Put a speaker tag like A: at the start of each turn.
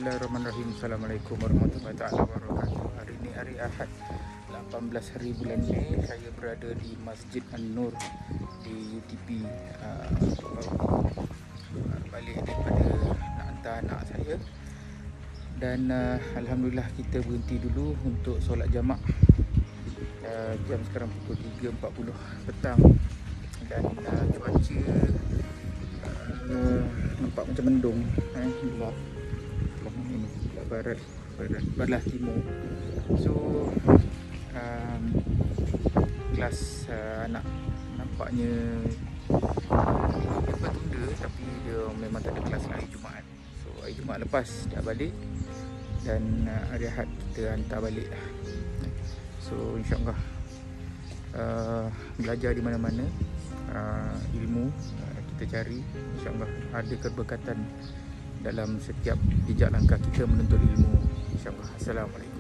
A: Bismillahirrahmanirrahim. Assalamualaikum warahmatullahi wabarakatuh. Hari ini hari Ahad 18 hari bulan Mei. Saya berada di Masjid An-Nur di UTP. Balik daripada nak hantar anak saya. Dan Alhamdulillah kita berhenti dulu untuk solat jamak. Jam sekarang pukul 3.40 petang. Dan cuaca nampak macam mendung, gelap ini barat belah timur. So kelas anak nampaknya dia bertunda, tapi dia memang tak ada kelas hari Jumaat. So hari Jumaat lepas dah balik, dan hari Ahad kita hantar balik lah. So insyaAllah belajar di mana-mana, ilmu kita cari, insyaAllah ada keberkatan dalam setiap jejak langkah kita menuntut ilmu, insyaAllah. Assalamualaikum.